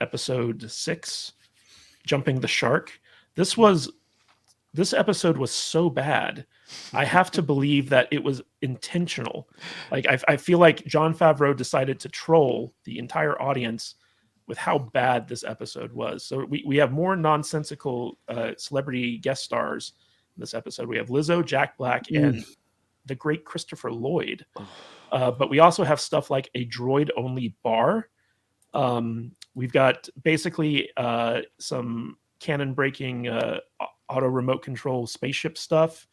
episode 6, Jumping the Shark. This episode was so bad. I have to believe that it was intentional. Like I feel like Jon Favreau decided to troll the entire audience with how bad this episode was. So we have more nonsensical celebrity guest stars in this episode. We have Lizzo, Jack Black, and the great Christopher Lloyd. But we also have stuff like a droid-only bar. We've got basically some cannon-breaking auto remote control spaceship stuff.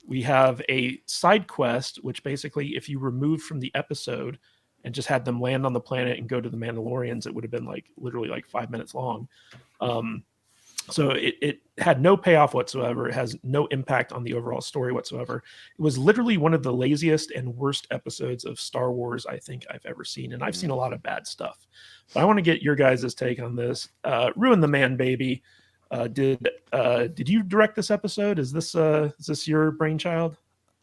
We have a side quest, which basically, if you removed from the episode and just had them land on the planet and go to the Mandalorians, it would have been like literally like 5 minutes long. So it had no payoff whatsoever. It has no impact on the overall story whatsoever. It was literally one of the laziest and worst episodes of Star Wars I think I've ever seen. And I've seen a lot of bad stuff. But I want to get your guys' take on this. Ruin the Man Baby. Did you direct this episode? Is this your brainchild?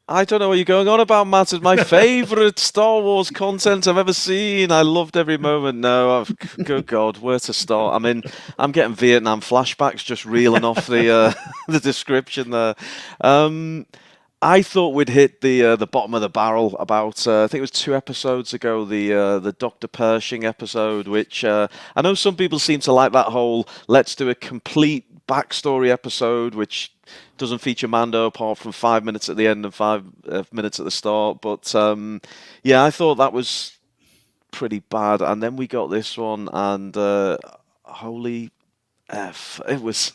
I don't know what you're going on about, Matt. It's my favorite Star Wars content I've ever seen. I loved every moment. No, good God, where to start? I mean, I'm getting Vietnam flashbacks just reeling off the description there. I thought we'd hit the bottom of the barrel about I think it was 2 episodes ago, the Dr. Pershing episode, which I know some people seem to like that whole let's do a complete backstory episode, which doesn't feature Mando apart from 5 minutes at the end and 5 minutes at the start. But yeah, I thought that was pretty bad. And then we got this one, and holy F, it was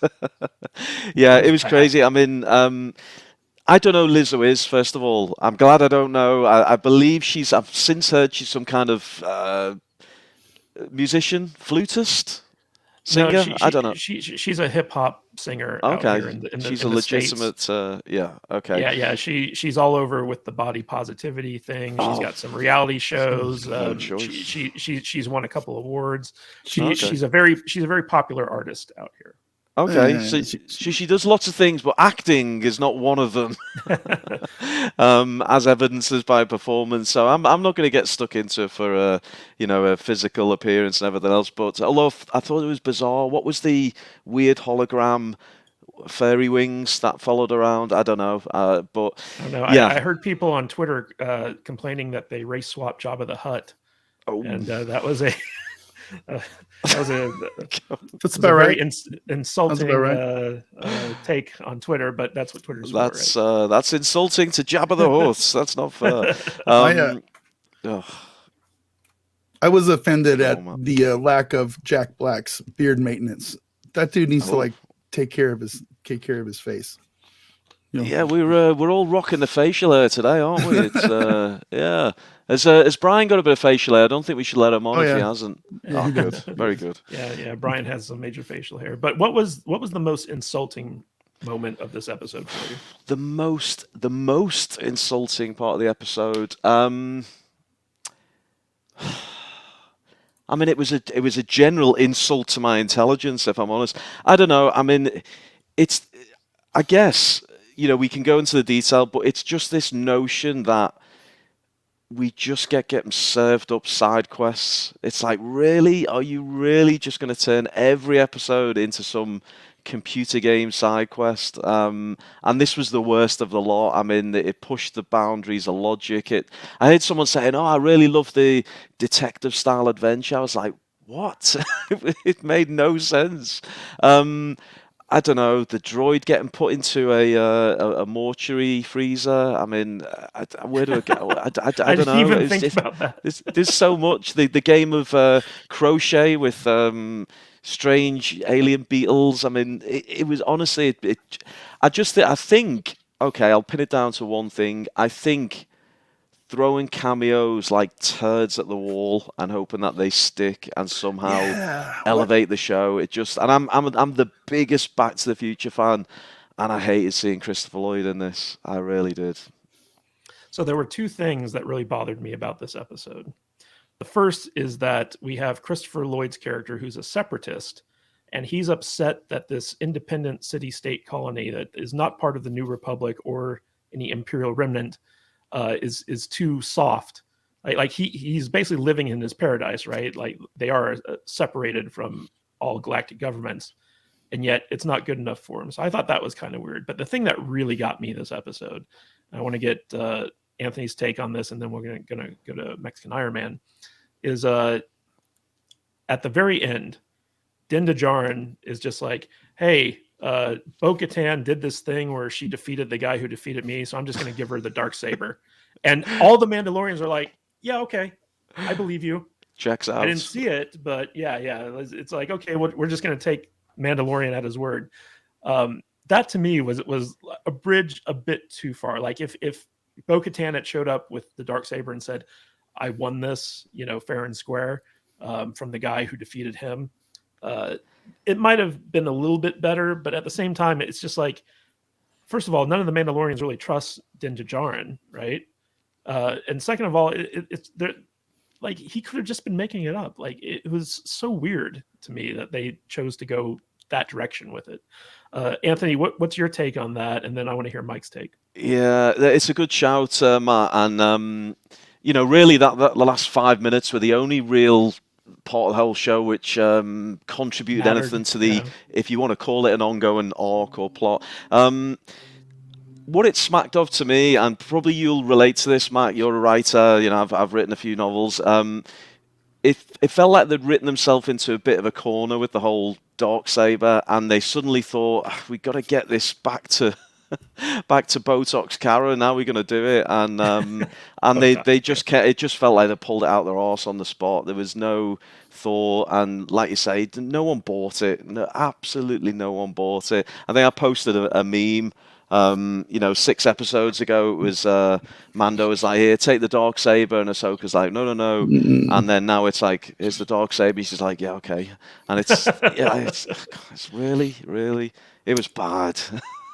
yeah, it was crazy. I mean, I don't know who Lizzo is, first of all. I'm glad I don't know. I believe I've since heard she's some kind of musician, flutist, singer. No, I don't know. She's a hip hop singer. Okay, out here she's in a the legitimate. States. Yeah. Okay. Yeah. She's all over with the body positivity thing. She's got some reality shows. She's won a couple awards. She's a very popular artist out here. Okay, so she does lots of things, but acting is not one of them, as evidences by performance. So I'm not going to get stuck into it for a physical appearance and everything else. But although I thought it was bizarre, what was the weird hologram fairy wings that followed around? I don't know, but I don't know. Yeah, I heard people on Twitter complaining that they race swapped Jabba the Hutt, and that was a. That's about right. Very insulting take on Twitter, but that's what Twitter's for, right? That's insulting to Jabba the Hutt. That's not fair. I was offended at the lack of Jack Black's beard maintenance. That dude needs to take care of his face. You know? Yeah, we're all rocking the facial hair today, aren't we? It's yeah. Has Brian got a bit of facial hair? I don't think we should let him on if he hasn't. Oh, good, very good. Yeah. Brian has some major facial hair. But what was the most insulting moment of this episode for you? The most insulting part of the episode. I mean, it was a general insult to my intelligence, if I'm honest. I don't know. I mean, I guess, we can go into the detail, but it's just this notion that we just getting served up side quests. It's like, really? Are you really just going to turn every episode into some computer game side quest? And this was the worst of the lot. I mean, it pushed the boundaries of logic. I heard someone saying, I really love the detective style adventure. I was like, what? It made no sense. I don't know, the droid getting put into a mortuary freezer. I mean, where do I go? I don't know. I didn't even think about that. There's so much. The game of crochet with strange alien beetles. I mean, it was honestly. I think. Okay, I'll pin it down to one thing. I think throwing cameos like turds at the wall and hoping that they stick and somehow elevate the show. And I'm the biggest Back to the Future fan, and I hated seeing Christopher Lloyd in this. I really did. So there were 2 things that really bothered me about this episode. The first is that we have Christopher Lloyd's character, who's a separatist, and he's upset that this independent city-state colony that is not part of the New Republic or any Imperial remnant is too soft Like he's basically living in his paradise, right? Like they are separated from all galactic governments, and yet it's not good enough for him. So I thought that was kind of weird. But the thing that really got me this episode, I want to get Anthony's take on this, and then we're gonna go to Mexican Iron Man, is at the very end, Din Djarin is just like, hey, Bo-Katan did this thing where she defeated the guy who defeated me, so I'm just going to give her the dark saber. And all the Mandalorians are like, yeah, okay, I believe you. Checks out. I didn't see it, but yeah, it's like, okay, we're just going to take Mandalorian at his word. That to me was a bridge a bit too far. Like if Bo-Katan had showed up with the dark saber and said, I won this, fair and square, from the guy who defeated him, it might have been a little bit better, but at the same time, it's just like, first of all, none of the Mandalorians really trust Din Djarin, right? And second of all, it's like he could have just been making it up. Like it was so weird to me that they chose to go that direction with it. Anthony, what's your take on that? And then I want to hear Mike's take. Yeah, it's a good shout, Matt. And really, that the last 5 minutes were the only real part of the whole show which contributed anything to the, if you want to call it an ongoing arc or plot. What it smacked of to me, and probably you'll relate to this, Matt, you're a writer, I've written a few novels. It felt like they'd written themselves into a bit of a corner with the whole Darksaber, and they suddenly thought, we got to get this back to Botox Kara. Now we're going to do it, and they just kept, it just felt like they pulled it out their arse on the spot. There was no thought, and like you say, no one bought it. No, absolutely no one bought it. I think I posted a meme. 6 episodes ago, it was Mando was like, here, take the Darksaber, and Ahsoka's like, no, and then now it's like, here's the Darksaber. He's just like, yeah, okay, and it's it's really, it was bad.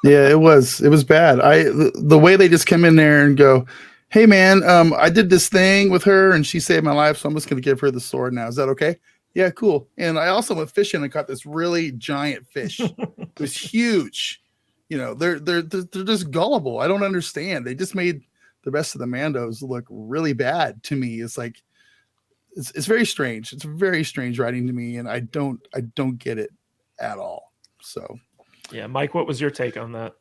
Yeah, it was bad. The way they just come in there and go, hey man, I did this thing with her and she saved my life, so I'm just gonna give her the sword now. Is that okay? Yeah, cool. And I also went fishing and caught this really giant fish. It was huge. They're just gullible. I don't understand. They just made the rest of the Mandos look really bad to me. It's like it's very strange. It's very strange writing to me, and I don't get it at all. So yeah, Mike, what was your take on that?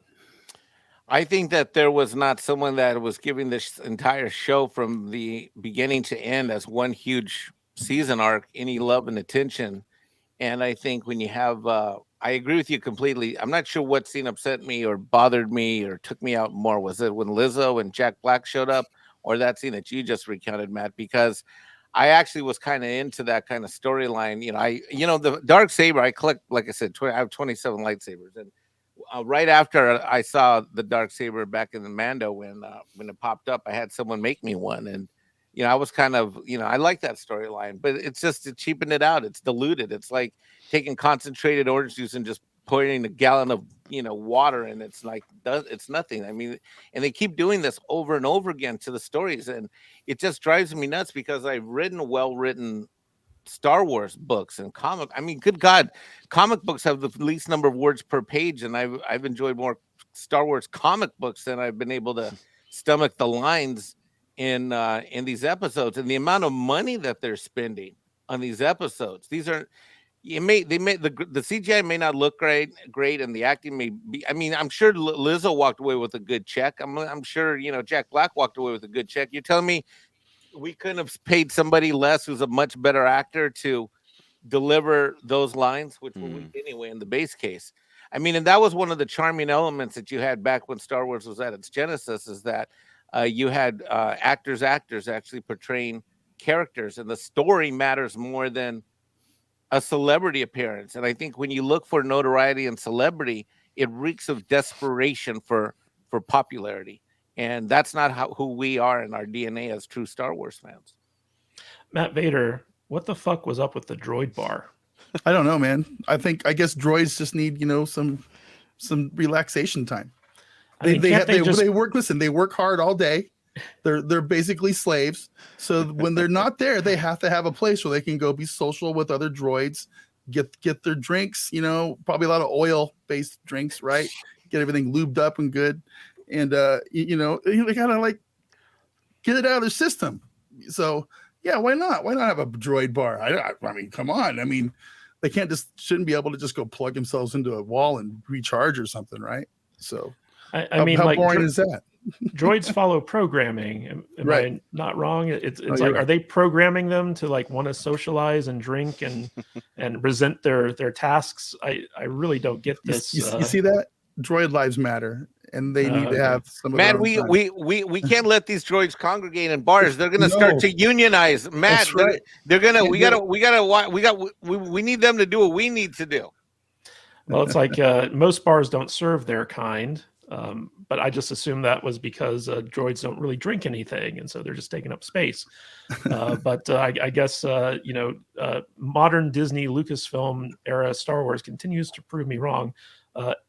I think that there was not someone that was giving this entire show from the beginning to end as one huge season arc any love and attention. And I think when you have, I agree with you completely. I'm not sure what scene upset me or bothered me or took me out more. Was it when Lizzo and Jack Black showed up, or that scene that you just recounted, Matt? Because I actually was kind of into that kind of storyline. The Darksaber, I collect, like I said, I have 27 lightsabers. And right after I saw the Darksaber back in the Mando, when it popped up, I had someone make me one. And I was kind of, I like that storyline, but it's just to cheapen it out. It's diluted. It's like taking concentrated orange juice and just pouring a gallon of, water, and it's like, it's nothing. I mean, and they keep doing this over and over again to the stories, and it just drives me nuts because I've written well-written Star Wars books and good God, comic books have the least number of words per page, and I've enjoyed more Star Wars comic books than I've been able to stomach the lines in these episodes, and the amount of money that they're spending on these episodes. These are the CGI may not look great, and the acting may be. I mean, I'm sure Lizzo walked away with a good check. I'm sure Jack Black walked away with a good check. You're telling me we couldn't have paid somebody less who's a much better actor to deliver those lines, which were weak anyway in the base case. I mean, and that was one of the charming elements that you had back when Star Wars was at its genesis, is that you had actors actually portraying characters, and the story matters more than a celebrity appearance. And I think when you look for notoriety and celebrity, it reeks of desperation for popularity. And that's not who we are in our DNA as true Star Wars fans. Matt Vader, what the fuck was up with the droid bar? I don't know, man. I guess droids just need, some relaxation time. They work. Listen, they work hard all day. They're basically slaves. So when they're not there, they have to have a place where they can go be social with other droids, get their drinks. Probably a lot of oil-based drinks, right? Get everything lubed up and good, and they kind of like get it out of their system. So yeah, why not? Why not have a droid bar? I mean, come on. I mean, they shouldn't be able to just go plug themselves into a wall and recharge or something, right? So I mean, how like boring is that? droids follow programming. Am Right. I not wrong? It's No, like, you're are right. they programming them to like want to socialize and drink and resent their tasks? I really don't get this. You see that? Droid lives matter, and they need to Okay. have some of their Man, own time. we can't let these droids congregate in bars. They're gonna start No. to unionize. Matt, That's right. they're gonna. Can't do We need them to do what we need to do. Well, it's like most bars don't serve their kind, but I just assume that was because droids don't really drink anything, and so they're just taking up space. But I guess modern Disney Lucasfilm era Star Wars continues to prove me wrong.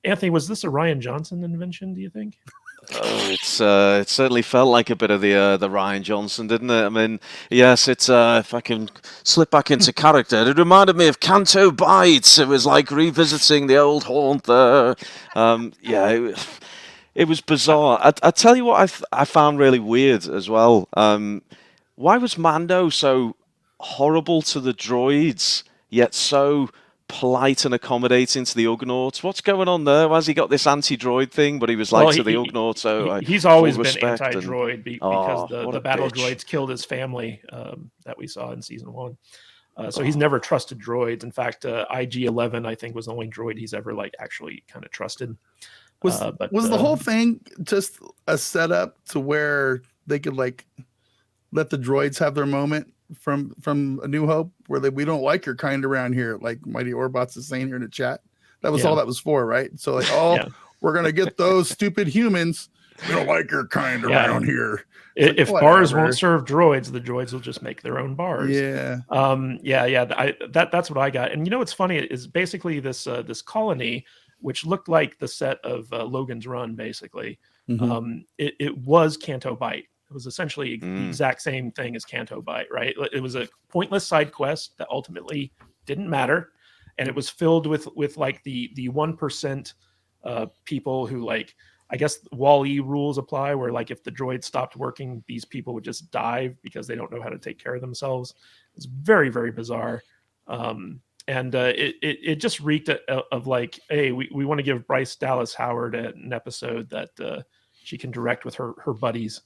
Anthony, was this a Rian Johnson invention, do you think? Oh, it certainly felt like a bit of the Ryan Johnson, didn't it? I mean, yes, it's if I can slip back into character, it reminded me of Canto Bites. It was like revisiting the old haunt there. Yeah, it was bizarre. I tell you what, I found really weird as well. Why was Mando so horrible to the droids, yet so polite and accommodating to the Ugnaughts? What's going on there? Why has he got this anti-droid thing, but he was like to the Ugnaughts? So he's always full been respect and- anti-droid Oh, because what the a battle bitch. droids killed his family that we saw in season 1. So he's never trusted droids. In fact, IG-11 I think was the only droid he's ever like actually kind of trusted. Was the whole thing just a setup to where they could like let the droids have their moment from A New Hope, where we don't like your kind around here, like Mighty Orbots is saying here in the chat? That was all that was for, right? So like, we're gonna get those stupid humans. We don't like your kind around here. If bars won't serve droids, the droids will just make their own bars. Yeah. That's what I got. And you know what's funny is basically this colony, which looked like the set of Logan's Run, basically. It was Canto Bight. It was essentially the exact same thing as Canto Bight, right? It was a pointless side quest that ultimately didn't matter, and it was filled with like the 1% people who, like, I guess Wall-E rules apply, where like if the droid stopped working, these people would just die because they don't know how to take care of themselves. It's very, very bizarre. And it just reeked of like, hey, we want to give Bryce Dallas Howard an episode that she can direct with her buddies,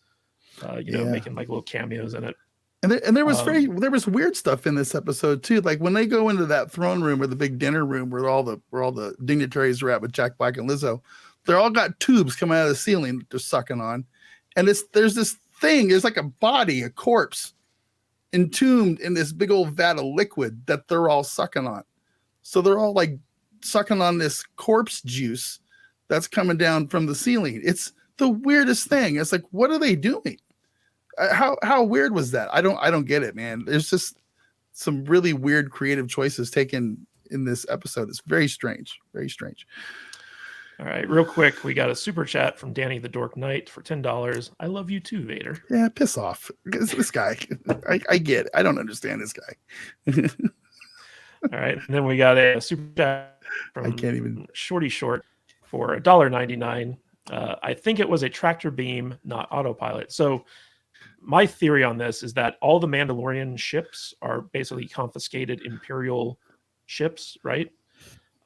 making like little cameos in it. And there was weird stuff in this episode too. Like when they go into that throne room or the big dinner room where all the dignitaries are at with Jack Black and Lizzo, they're all got tubes coming out of the ceiling that they're sucking on, and there's this thing. There's like a body, a corpse, entombed in this big old vat of liquid that they're all sucking on. So they're all like sucking on this corpse juice that's coming down from the ceiling. It's the weirdest thing. It's like, what are they doing? How weird was that? I don't get it, man. There's just some really weird creative choices taken in this episode. It's very strange. Very strange. All right, real quick, we got a super chat from Danny the Dork Knight for $10. I love you too, Vader. Yeah, piss off. This guy. I get it. I don't understand this guy. All right, and then we got a super chat from I can't even. Shorty Short for $1.99. I think it was a tractor beam, not autopilot. So my theory on this is that all the Mandalorian ships are basically confiscated Imperial ships, right?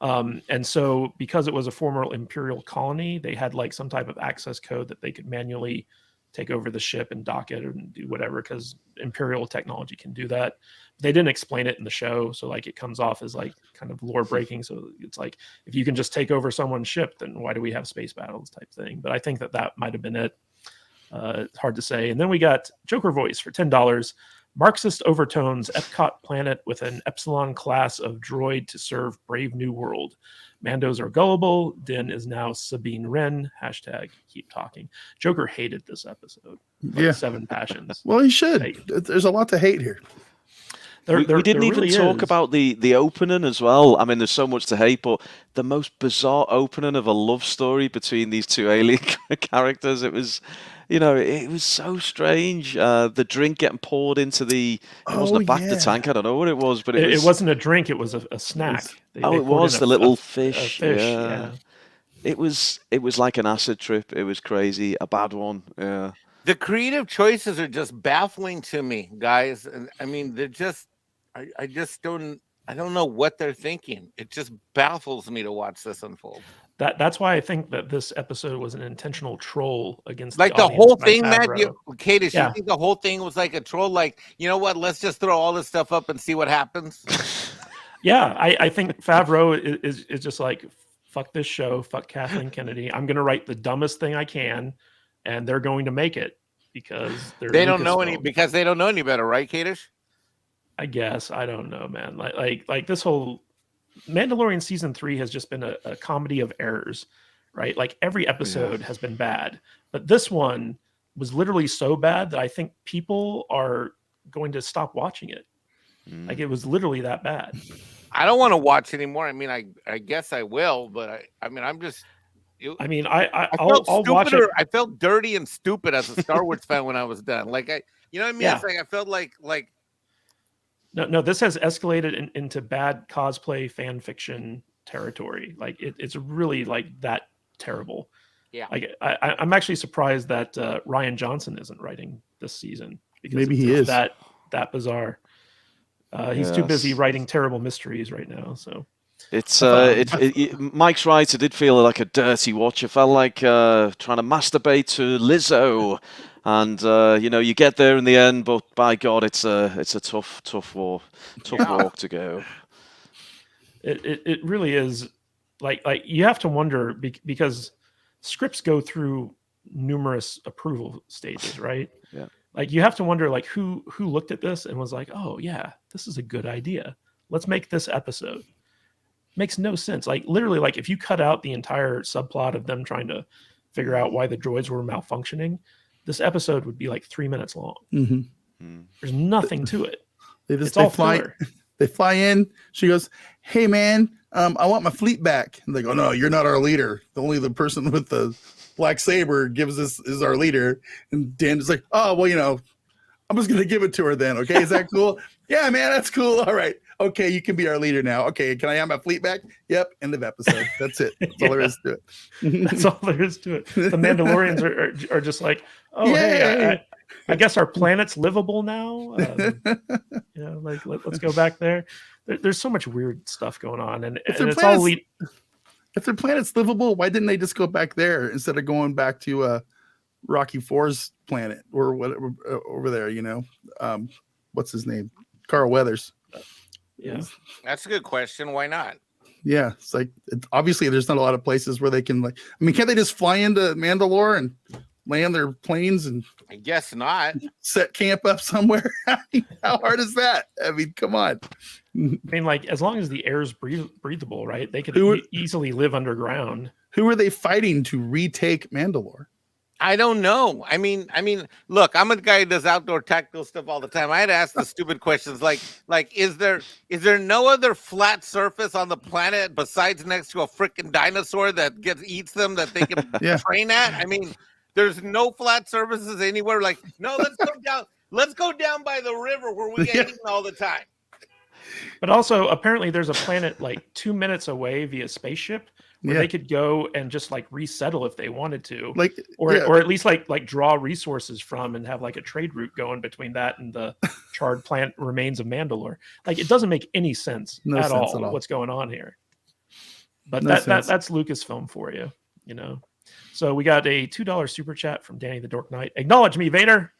And so because it was a former Imperial colony, they had like some type of access code that they could manually take over the ship and dock it and do whatever, because Imperial technology can do that. They didn't explain it in the show, so like it comes off as like kind of lore breaking. So it's like, if you can just take over someone's ship, then why do we have space battles type thing? But I think that might have been it. It's hard to say. And then we got Joker Voice for $10. Marxist overtones Epcot planet with an Epsilon class of droid to serve Brave New World. Mandos are gullible. Din is now Sabine Wren. # keep talking. Joker hated this episode. Like 7 passions. Well, he should. There's a lot to hate here. We didn't even talk about the opening as well. I mean, there's so much to hate, but the most bizarre opening of a love story between these two alien characters. It was, it was so strange. The drink getting poured into it wasn't a Bacta tank. I don't know what it was, but it wasn't a drink. It was a snack. It was the little fish. Yeah. It was like an acid trip. It was crazy, a bad one. Yeah. The creative choices are just baffling to me, guys. And I mean, they're just, I just I don't know what they're thinking. It just baffles me to watch this unfold. That's why I think that this episode was an intentional troll against Like the the audience whole by thing, Matt, Favreau. Kadish, you Yeah. think the whole thing was like a troll? Like, you know what? Let's just throw all this stuff up and see what happens. Yeah, I think Favreau is just like, fuck this show, fuck Kathleen Kennedy. I'm going to write the dumbest thing I can, and they're going to make it because they don't know any Lucasfilm. because they don't know any better, right, Kadish? I guess I don't know, man. Like this whole Mandalorian season 3 has just been a comedy of errors, right? Like every episode has been bad, but this one was literally so bad that I think people are going to stop watching it. Like it was literally that bad. I don't want to watch anymore. I mean, I guess I will, but I mean, I'm just. I'll watch it. I felt dirty and stupid as a Star Wars fan when I was done. Like you know what I mean? Yeah. It's like I felt like. No, this has escalated into bad cosplay fan fiction territory. Like it's really like that terrible. Yeah. Like I'm actually surprised that Ryan Johnson isn't writing this season because Maybe he is that bizarre. He's too busy writing terrible mysteries right now. So it's Mike's right. It did feel like a dirty watch. It felt like trying to masturbate to Lizzo, and you get there in the end. But by God, it's a tough walk to go. It really is. Like you have to wonder because scripts go through numerous approval stages, right? Yeah. Like you have to wonder like who looked at this and was like, oh yeah, this is a good idea. Let's make this episode. Makes no sense. Like literally, like if you cut out the entire subplot of them trying to figure out why the droids were malfunctioning, this episode would be like 3 minutes long. Mm-hmm. There's nothing to it. They fly in. She goes, "Hey man, I want my fleet back." And they go, "No, you're not our leader. Only the person with the black saber is our leader." And Dan is like, "Oh well, I'm just gonna give it to her then. Okay, is that cool?" "Yeah, man, that's cool. All right. Okay, you can be our leader now. Okay, can I have my fleet back?" "Yep." End of episode. That's it. That's all there is to it. That's all there is to it. The Mandalorians are just like, oh, hey, I guess our planet's livable now. Like let's go back there. There's so much weird stuff going on, and it's all elite. If their planet's livable, why didn't they just go back there instead of going back to Rocky IV's planet or whatever over there? What's his name? Carl Weathers. Yeah, that's a good question. Why not? Yeah, it's like obviously there's not a lot of places where they can can't they just fly into Mandalore and land their planes and I guess not set camp up somewhere? How hard is that? I mean, come on. I mean, like as long as the air is breathable, right? They could easily live underground. Who are they fighting to retake Mandalore? I don't know. I mean, look, I'm a guy who does outdoor tactical stuff all the time. I had to ask the stupid questions like, is there no other flat surface on the planet besides next to a freaking dinosaur that eats them that they can train at? I mean, there's no flat surfaces anywhere. Like, no, let's go down. Let's go down by the river where we get eaten all the time. But also, apparently, there's a planet like 2 minutes away via spaceship where they could go and just like resettle if they wanted to, or at least like draw resources from and have like a trade route going between that and the charred plant remains of Mandalore. Like it doesn't make any sense at all what's going on here. But that's Lucasfilm for you, So we got a $2 super chat from Danny the Dork Knight. Acknowledge me, Vader.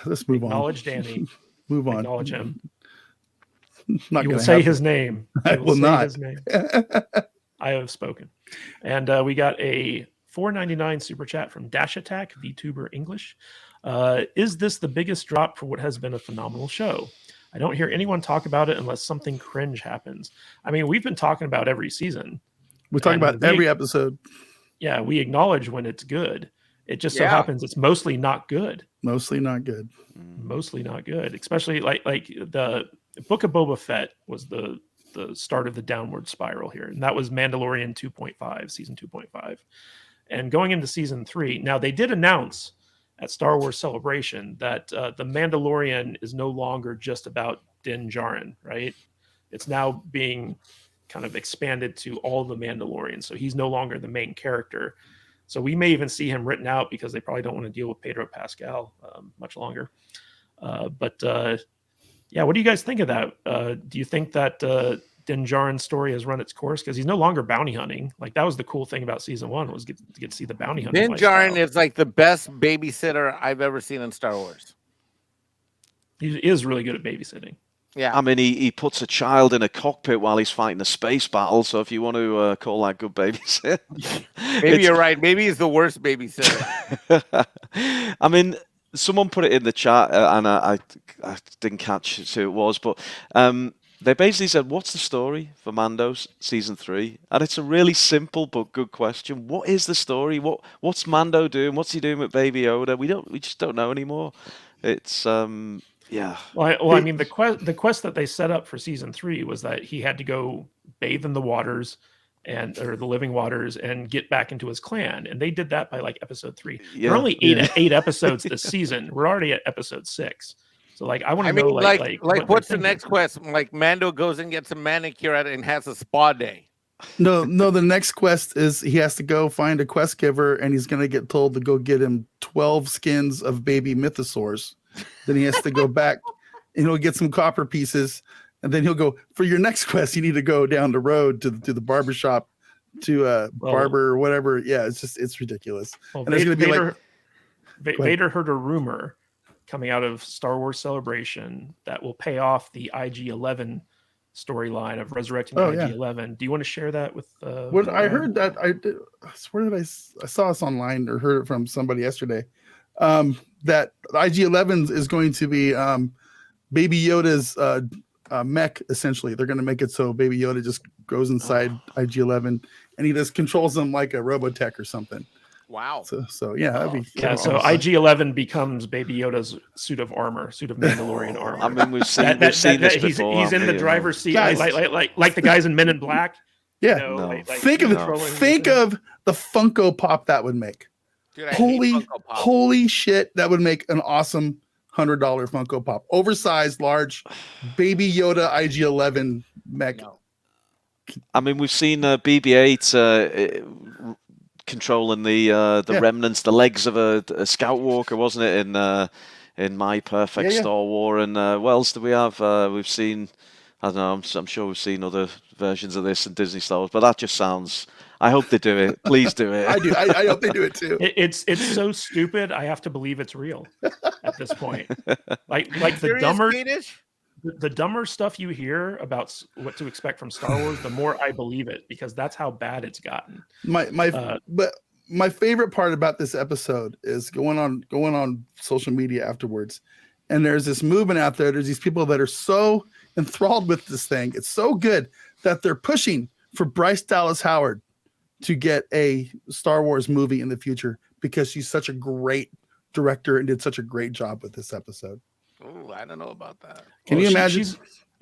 Let's move on. Acknowledge Danny. Move on. Acknowledge him. You will say his name. I will not. His name. I have spoken. And we got a $4.99 super chat from Dash Attack, VTuber English. Is this the biggest drop for what has been a phenomenal show? I don't hear anyone talk about it unless something cringe happens. I mean, we've been talking about every season. We're talking about every episode. Yeah, we acknowledge when it's good. It just so happens it's mostly not good. Mostly not good. Mostly not good. Especially like the Book of Boba Fett was the start of the downward spiral here. And that was Mandalorian 2.5, season 2.5. And going into season 3, now they did announce at Star Wars Celebration that the Mandalorian is no longer just about Din Djarin, right? It's now being kind of expanded to all the Mandalorians. So he's no longer the main character. So we may even see him written out because they probably don't want to deal with Pedro Pascal much longer. But what do you guys think of that? Do you think that Din Djarin's story has run its course? Because he's no longer bounty hunting. Like, that was the cool thing about season 1, was get to see the bounty hunting. Din Djarin is like the best babysitter I've ever seen in Star Wars. He is really good at babysitting. Yeah. I mean, he puts a child in a cockpit while he's fighting a space battle. So if you want to call that good babysit, Maybe you're right. Maybe he's the worst babysitter. I mean, someone put it in the chat, and I didn't catch who it was, but they basically said, "What's the story for Mando's season 3?" And it's a really simple but good question. What is the story? What's Mando doing? What's he doing with Baby Yoda? We just don't know anymore. It's yeah. Well, I mean, the quest that they set up for season 3 was that he had to go bathe in the waters or the living waters and get back into his clan, and they did that by like episode 3. Yeah. There are only eight episodes this season. We're already at episode 6. So like, I want to know like what's the next quest? Like, Mando goes and gets a manicure and has a spa day. No, the next quest is he has to go find a quest giver, and he's going to get told to go get him 12 skins of baby mythosaurs. Then he has to go back and he'll get some copper pieces, and then he'll go, for your next quest, you need to go down the road to the barbershop to barber or whatever. Yeah, it's ridiculous. Well, and it's going to be like, Vader heard a rumor coming out of Star Wars Celebration that will pay off the IG-11 storyline of resurrecting IG-11. Do you want to share that with? What I heard that I saw this online or heard it from somebody yesterday. That IG-11 is going to be Baby Yoda's mech. Essentially, they're going to make it so Baby Yoda just goes inside IG-11 and he just controls them like a Robotech or something. Wow. So yeah, that'd be so awesome. IG-11 becomes Baby Yoda's suit of Mandalorian armor. I mean, we've seen this before. He's in the driver's seat, Guys. like the guys in Men in Black. Yeah. You know, No. Think of the Funko Pop that would make. Dude, I hate Funko Pop. Holy shit, that would make an awesome $100 Funko Pop. Oversized, large, Baby Yoda IG-11 mech. No. I mean, we've seen BB-8 controlling the remnants, the legs of a scout walker, wasn't it, in My Perfect Star Wars? And what else do we have? We've seen, I don't know, I'm sure we've seen other versions of this in Disney Star Wars, but that just sounds... I hope they do it. Please do it. I do. I hope they do it too. It's so stupid. I have to believe it's real at this point. Like the dumber stuff you hear about what to expect from Star Wars, the more I believe it, because that's how bad it's gotten. But my favorite part about this episode is going on social media afterwards, and there's this movement out there. There's these people that are so enthralled with this thing. It's so good that they're pushing for Bryce Dallas Howard to get a Star Wars movie in the future because she's such a great director and did such a great job with this episode. Oh, I don't know about that. Can you imagine?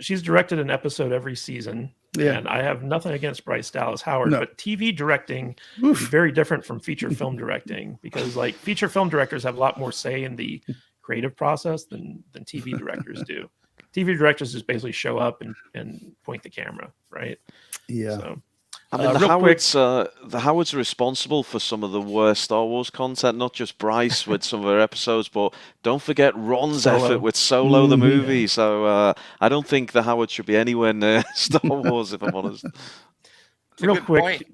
She's directed an episode every season. Yeah. And I have nothing against Bryce Dallas Howard, but TV directing is very different from feature film directing, because like feature film directors have a lot more say in the creative process than TV directors do. TV directors just basically show up and point the camera, right? Yeah. So, I mean, the Howards are responsible for some of the worst Star Wars content, not just Bryce with some of her episodes, but don't forget Ron's effort with Solo the movie. So I don't think the Howards should be anywhere near Star Wars, if I'm honest. Real quick,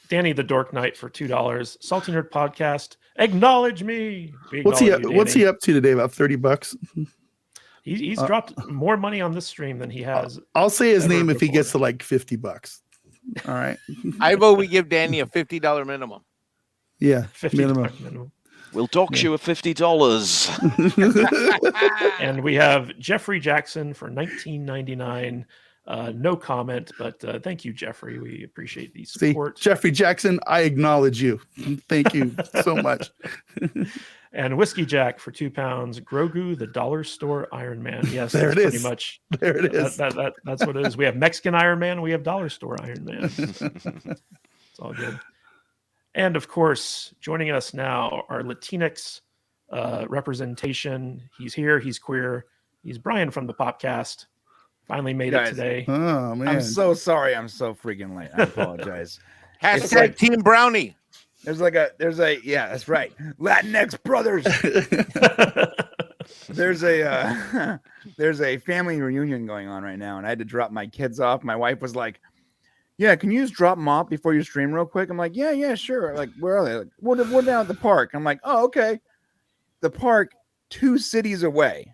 Danny the Dork Knight for $2. Salty Nerd Podcast. Acknowledge me. What's he up to today? About $30? He's dropped more money on this stream than he has. I'll say his name if he gets to like $50. All right. I vote we give Danny a $50 minimum. Yeah, $50 minimum. We'll dox you at $50. And we have Jeffrey Jackson for $19.99. No comment, but thank you, Jeffrey. We appreciate the support. See, Jeffrey Jackson, I acknowledge you. Thank you so much. And Whiskey Jack for £2. Grogu, the dollar store Iron Man. Yes, there it is. Pretty much. There it is. That's what it is. We have Mexican Iron Man. We have dollar store Iron Man. It's all good. And of course, joining us now, our Latinx representation. He's here. He's queer. He's Brian from the Popcast. Finally made it today. Oh man! I'm so sorry. I'm so freaking late. I apologize. Hashtag Team Brownie. Yeah, that's right. Latinx brothers. There's a family reunion going on right now, and I had to drop my kids off. My wife was like, "Yeah, can you just drop them off before you stream real quick?" I'm like, "Yeah, sure." Like, where are they? Like, we're down at the park. I'm like, "Oh, okay." The park 2 cities away.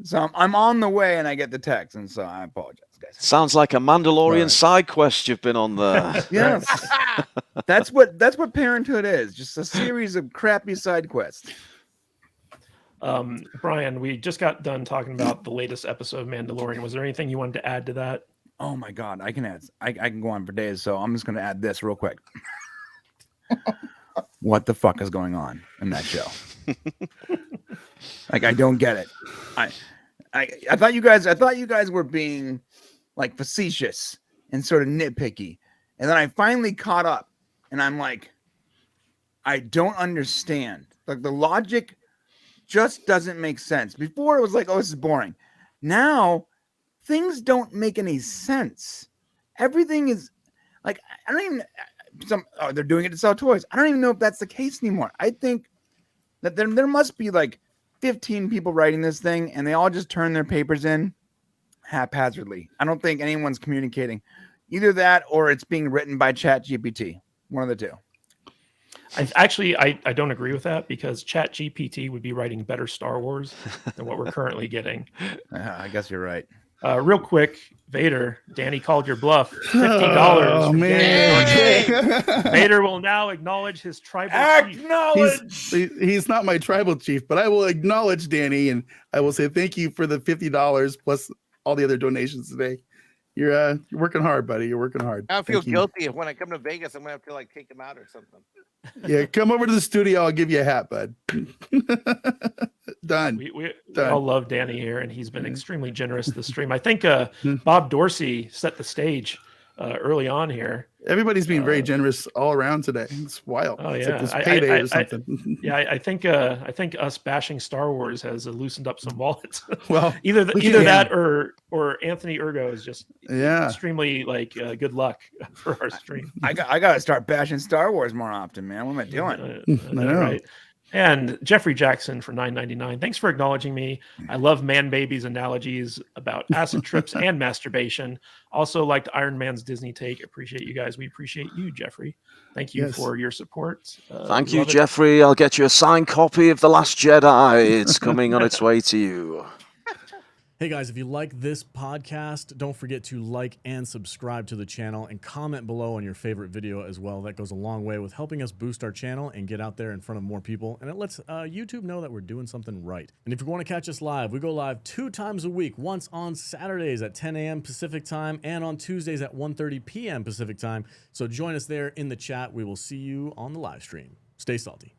So I'm on the way, and I get the text, and so I apologize, guys. Sounds like a Mandalorian side quest you've been on there. Yes, that's what parenthood is. Just a series of crappy side quests. Brian, we just got done talking about the latest episode of Mandalorian. Was there anything you wanted to add to that? Oh my god, I can go on for days, so I'm just gonna add this real quick. What the fuck is going on in that show? Like, I don't get it. I thought you guys were being like facetious and sort of nitpicky, and then I finally caught up, and I'm like, I don't understand. Like, the logic just doesn't make sense. Before it was like, oh, this is boring. Now things don't make any sense. Everything is like, I don't even. They're doing it to sell toys. I don't even know if that's the case anymore. I think that there must be like 15 people writing this thing, and they all just turn their papers in haphazardly. I don't think anyone's communicating. Either that, or it's being written by ChatGPT. One of the two. I don't agree with that, because ChatGPT would be writing better Star Wars than what we're currently getting. I guess you're right. Real quick, Vader, Danny called your bluff. $50. Oh, man. Vader will now acknowledge his tribal chief. He's not my tribal chief, but I will acknowledge Danny, and I will say thank you for the $50 plus all the other donations today. You're working hard, buddy. You're working hard. I feel guilty if when I come to Vegas, I'm gonna have to like take him out or something. Yeah, come over to the studio. I'll give you a hat, bud. Done. We Done. all love Danny here, and he's been extremely generous this stream. I think Bob Dorsey set the stage early on here. Everybody's being very generous all around today. It's wild. Oh It's yeah, like this payday or something. I think us bashing Star Wars has loosened up some wallets. Well, either yeah. that or Anthony Ergo is just Yeah. extremely good luck for our stream. I gotta start bashing Star Wars more often, man. What am I doing? I know. Right. And Jeffrey Jackson for $9.99. Thanks for acknowledging me. I love man babies analogies about acid trips and masturbation. Also liked Iron Man's Disney take. Appreciate you guys. We appreciate you, Jeffrey. Thank you Yes. for your support. Thank you, love it. Jeffrey. I'll get you a signed copy of The Last Jedi. It's coming on its way to you. Hey guys, if you like this podcast, don't forget to like and subscribe to the channel and comment below on your favorite video as well. That goes a long way with helping us boost our channel and get out there in front of more people. And it lets YouTube know that we're doing something right. And if you want to catch us live, we go live 2 times a week, once on Saturdays at 10 a.m. Pacific time and on Tuesdays at 1:30 p.m. Pacific time. So join us there in the chat. We will see you on the live stream. Stay salty.